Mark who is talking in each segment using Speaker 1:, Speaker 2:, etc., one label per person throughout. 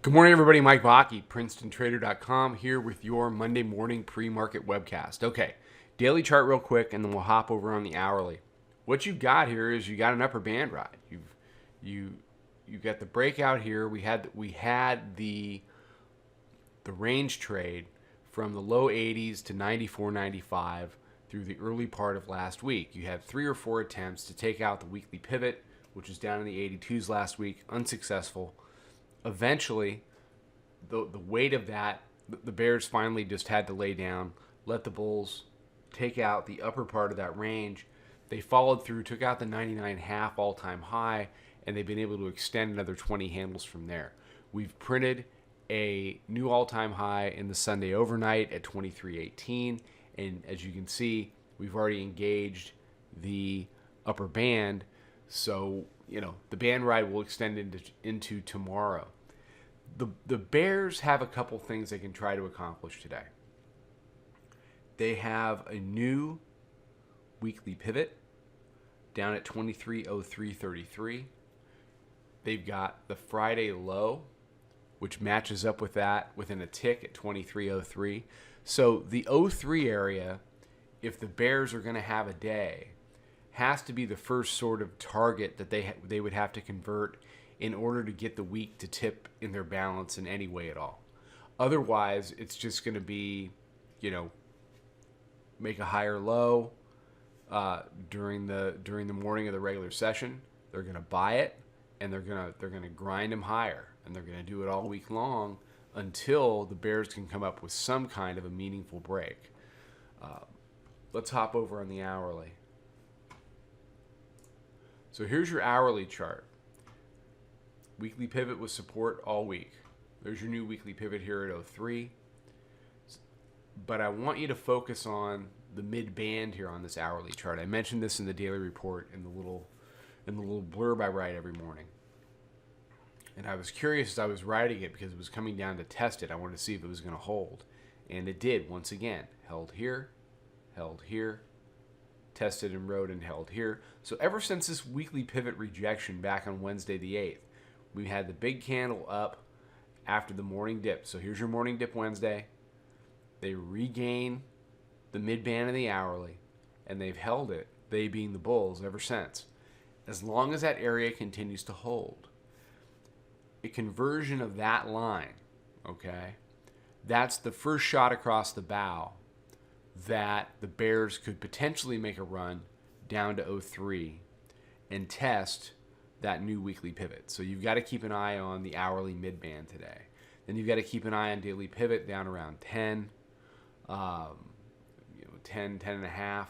Speaker 1: Good morning, everybody. Mike Vacchi, Princetontrader.com, here with your Monday morning pre-market webcast. Okay, daily chart real quick, and then we'll hop over on the hourly. What you've got here is you got an upper band ride. You got the breakout here. We had the range trade from the low 80s to 94.95 through the early part of last week. You had 3 or 4 attempts to take out the weekly pivot, which was down in the 82s last week, unsuccessful. Eventually, the weight of that, the bears finally just had to lay down, let the bulls take out the upper part of that range. They followed through, took out the 99.5 all-time high, and they've been able to extend another 20 handles from there. We've printed a new all-time high in the Sunday overnight at 23.18, and as you can see, we've already engaged the upper band. So, the band ride will extend into tomorrow. The bears have a couple things they can try to accomplish today. They have a new weekly pivot down at 23.0333. They've got the Friday low, which matches up with that within a tick at 23.03. So the 03 area, if the bears are going to have a day, has to be the first sort of target that they would have to convert in order to get the week to tip in their balance in any way at all. Otherwise, it's just going to be, make a higher low during the morning of the regular session. They're going to buy it, and they're going to grind them higher, and they're going to do it all week long until the bears can come up with some kind of a meaningful break. Let's hop over on the hourly. So here's your hourly chart. Weekly pivot with support all week. There's your new weekly pivot here at 03. But I want you to focus on the mid band here on this hourly chart. I mentioned this in the daily report in the little blurb I write every morning. And I was curious as I was writing it because it was coming down to test it. I wanted to see if it was going to hold. And it did once again. Held here, tested and rode and held here. So ever since this weekly pivot rejection back on Wednesday the 8th, we had the big candle up after the morning dip. So here's your morning dip Wednesday. They regain the mid-band of the hourly, and they've held it, they being the bulls, ever since. As long as that area continues to hold. A conversion of that line, okay, that's the first shot across the bow that the bears could potentially make a run down to 03 and test that new weekly pivot. So you've got to keep an eye on the hourly mid-band today. Then you've got to keep an eye on daily pivot down around 10, 10 and a half,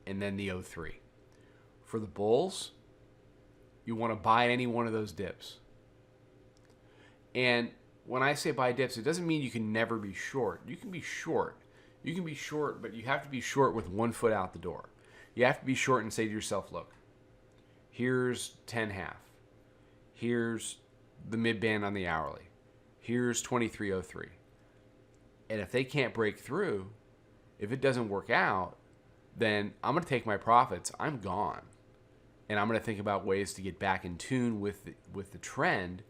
Speaker 1: and then the 03. For the bulls, you want to buy any one of those dips. And when I say buy dips, it doesn't mean you can never be short. You can be short. You can be short, but you have to be short with one foot out the door. You have to be short and say to yourself, look, here's 10.5. Here's the mid-band on the hourly. Here's 23.03. And if they can't break through, if it doesn't work out, then I'm going to take my profits. I'm gone. And I'm going to think about ways to get back in tune with the trend,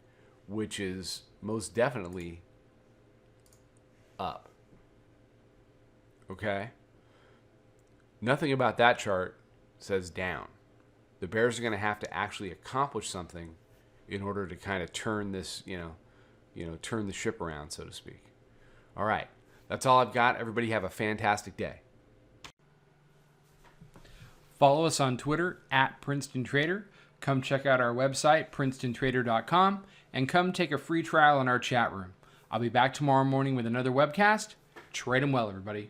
Speaker 1: which is most definitely up. Okay? Nothing about that chart says down. The bears are going to have to actually accomplish something in order to kind of turn this, turn the ship around, so to speak. All right. That's all I've got. Everybody have a fantastic day.
Speaker 2: Follow us on Twitter at Princetontrader. Come check out our website, Princetontrader.com, and come take a free trial in our chat room. I'll be back tomorrow morning with another webcast. Trade 'em well, everybody.